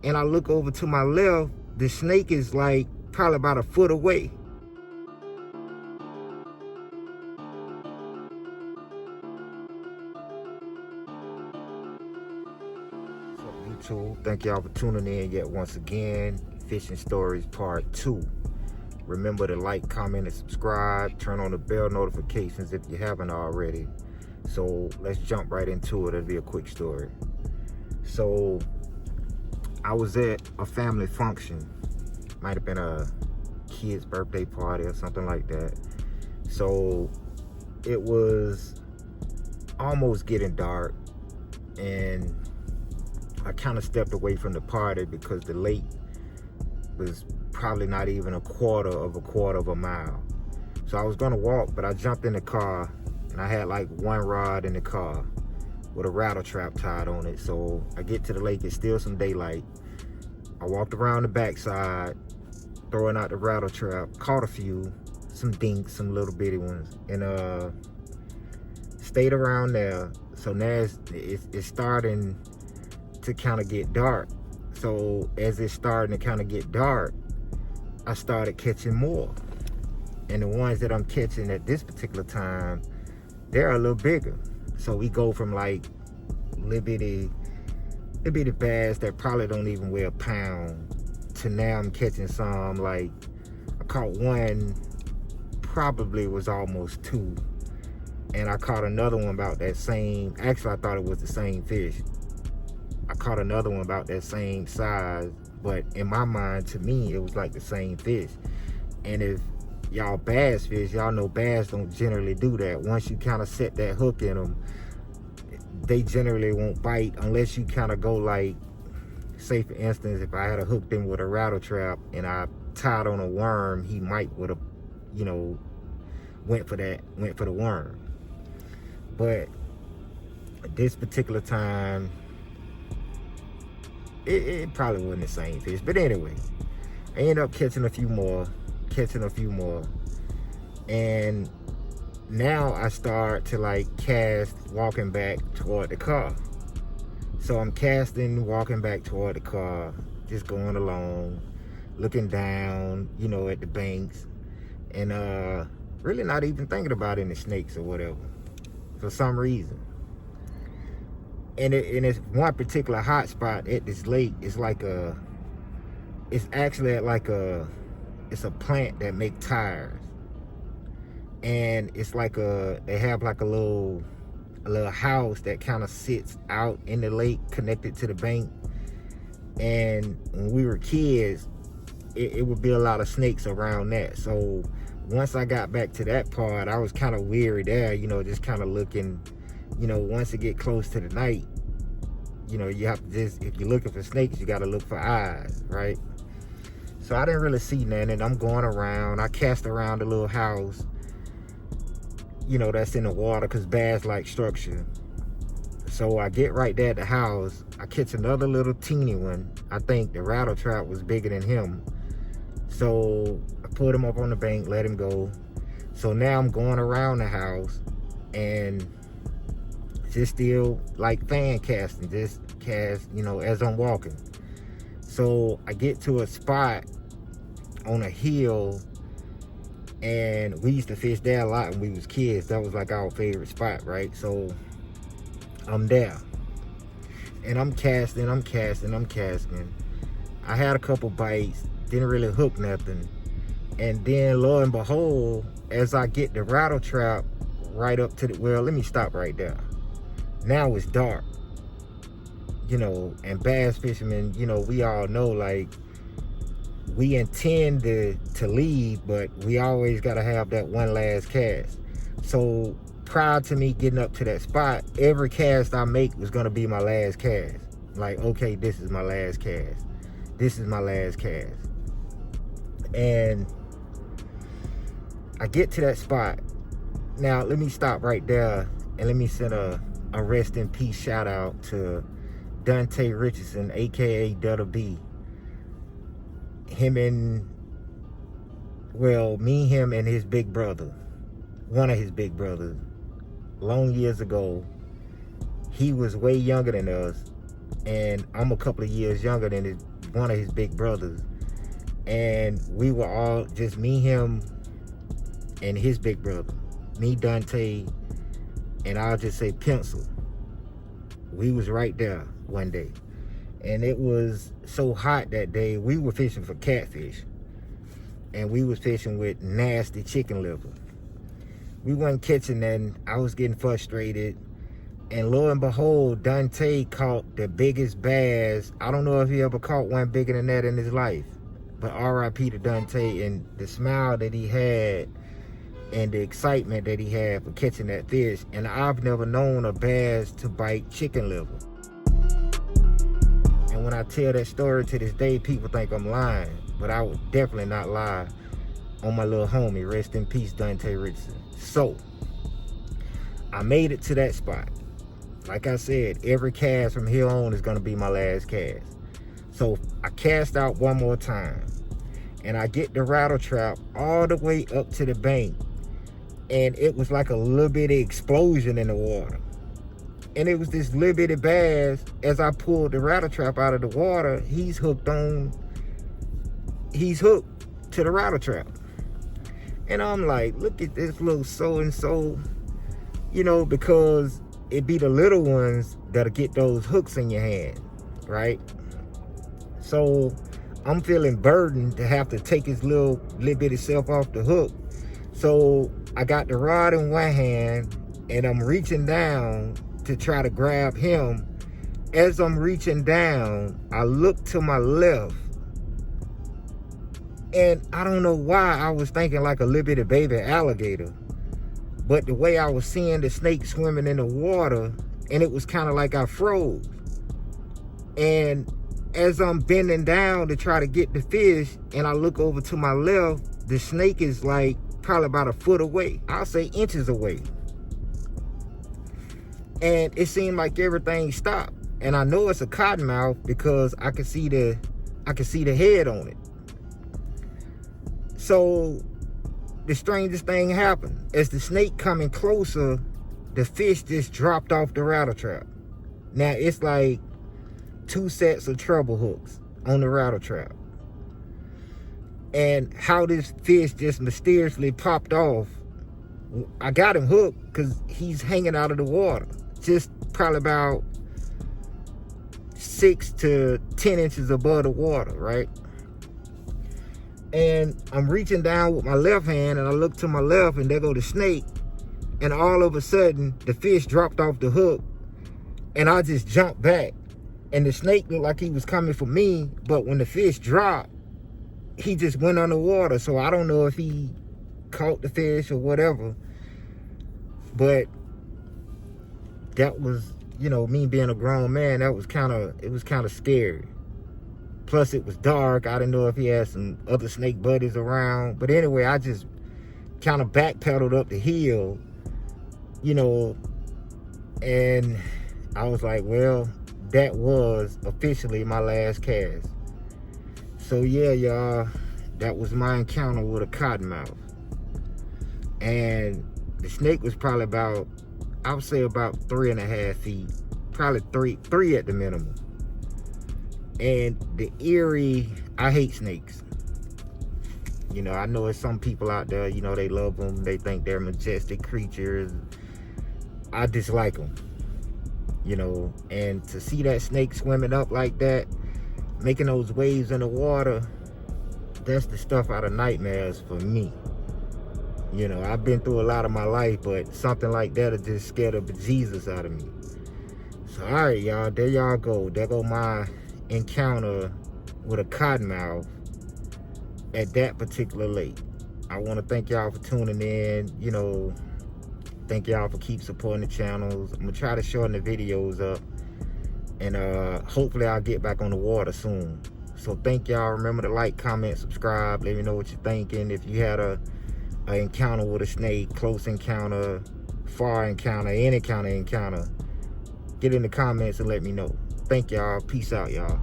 and I look over to my left, the snake is like probably about a foot away. What's up, YouTube? Thank y'all for tuning in yet once again. Fishing Stories Part 2. Remember to like, comment, and subscribe. Turn on the bell notifications if you haven't already. So let's jump right into it. It'll be a quick story. So I was at a family function. Might have been a kid's birthday party or something like that. So it was almost getting dark, and I kind of stepped away from the party because the lake was probably not even a quarter of a mile. So I was gonna walk, but I jumped in the car, and I had like one rod in the car with a rattle trap tied on it. So I get to the lake, it's still some daylight. I walked around the backside, throwing out the rattle trap, caught a few, some dinks, some little bitty ones, and stayed around there. So now it's starting to kind of get dark. So as it's starting to kind of get dark, I started catching more. And the ones that I'm catching at this particular time, they're a little bigger. So we go from like little bitty bass that probably don't even weigh a pound to now I'm catching some, like I caught one probably was almost 2, and I caught another one about that same, actually I thought it was the same fish. I caught another one about that same size, but in my mind, to me, it was like the same fish. And if y'all bass fish, y'all know bass don't generally do that. Once you kind of set that hook in them, they generally won't bite unless you kind of go like, say for instance, if I had hooked him with a rattle trap and I tied on a worm, he might would have, you know, went for the worm. But this particular time, it probably wasn't the same fish. But anyway, I ended up catching a few more. And now I start to like cast walking back toward the car. So I'm casting, walking back toward the car, just going along, looking down, you know, at the banks, and really not even thinking about any snakes or whatever for some reason. And it's one particular hot spot at this lake. It's actually at like it's a plant that make tires. And it's like they have like a little house that kind of sits out in the lake connected to the bank. And when we were kids, it would be a lot of snakes around that. So once I got back to that part, I was kind of weary there, you know, just kind of looking. You know, once it get close to the night, you know, you have to just, if you're looking for snakes, you got to look for eyes, right? So I didn't really see none, and I'm going around. I cast around the little house, you know, that's in the water, because bass like structure. So I get right there at the house. I catch another little teeny one. I think the rattle trap was bigger than him. So I put him up on the bank, let him go. So now I'm going around the house and just still like fan casting, just cast, you know, as I'm walking. So I get to a spot on a hill, and we used to fish there a lot when we was kids. That was like our favorite spot, right? So I'm there, and I'm casting. I had a couple bites, didn't really hook nothing. And then lo and behold, as I get the rattle trap right up to the, well, let me stop right there. Now it's dark, you know, and bass fishermen, you know, we all know, like, we intend to leave, but we always got to have that one last cast. So prior to me getting up to that spot, every cast I make was going to be my last cast. Like, okay, this is my last cast. This is my last cast. And I get to that spot. Now, let me stop right there and let me send a rest in peace shout out to Dante Richardson, aka Dutta B. Me, him, and his big brother, one of his big brothers, long years ago. He was way younger than us, and I'm a couple of years younger than one of his big brothers. And we were all, just me, him, and his big brother. Me, Dante, and I'll just say Pencil. We was right there one day. And it was so hot that day, we were fishing for catfish. And we was fishing with nasty chicken liver. We wasn't catching nothing. I was getting frustrated. And lo and behold, Dante caught the biggest bass. I don't know if he ever caught one bigger than that in his life. But R.I.P. to Dante, and the smile that he had and the excitement that he had for catching that fish. And I've never known a bass to bite chicken liver. And when I tell that story to this day, people think I'm lying. But I would definitely not lie on my little homie. Rest in peace, Dante Richardson. So, I made it to that spot. Like I said, every cast from here on is going to be my last cast. So I cast out one more time, and I get the rattle trap all the way up to the bank, and it was like a little bitty explosion in the water. And it was this little bitty bass. As I pulled the rattle trap out of the water, he's hooked to the rattle trap. And I'm like, look at this little so-and-so, you know, because it be the little ones that'll get those hooks in your hand, right? So I'm feeling burdened to have to take his little bitty self off the hook. So I got the rod in one hand, and I'm reaching down to try to grab him. As I'm reaching down, I look to my left, and I don't know why I was thinking like a little bitty baby alligator. But the way I was seeing the snake swimming in the water, and it was kind of like I froze. And as I'm bending down to try to get the fish, and I look over to my left, the snake is like probably about a foot away. I'll say inches away. And it seemed like everything stopped. And I know it's a cottonmouth because I can see the head on it. So the strangest thing happened. As the snake coming closer, the fish just dropped off the rattle trap. Now it's like 2 sets of treble hooks on the rattle trap. And how this fish just mysteriously popped off, I got him hooked because he's hanging out of the water. Just probably about 6 to 10 inches above the water, right? And I'm reaching down with my left hand, and I look to my left, and there go the snake. And all of a sudden, the fish dropped off the hook, and I just jumped back. And the snake looked like he was coming for me, but when the fish dropped, he just went underwater. So I don't know if he caught the fish or whatever. But that was, you know, me being a grown man, it was kind of scary. Plus it was dark. I didn't know if he had some other snake buddies around. But anyway, I just kind of backpedaled up the hill, you know, and I was like, well, that was officially my last cast. So yeah, y'all, that was my encounter with a cottonmouth. And the snake was probably about, I would say about 3.5 feet, probably three at the minimum. And the eerie, I hate snakes. You know, I know there's some people out there, you know, they love them. They think they're majestic creatures. I dislike them, you know. And to see that snake swimming up like that, making those waves in the water, that's the stuff out of nightmares for me. You know, I've been through a lot of my life, but something like that will just scare the bejesus out of me. So, all right, y'all, there y'all go. There go my encounter with a cottonmouth at that particular lake. I want to thank y'all for tuning in. You know, thank y'all for keep supporting the channels. I'm gonna try to shorten the videos up, and hopefully I'll get back on the water soon. So thank y'all. Remember to like, comment, subscribe. Let me know what you're thinking. If you had a encounter with a snake, close encounter, far encounter, any kind of encounter, get in the comments and let me know. Thank y'all. Peace out, y'all.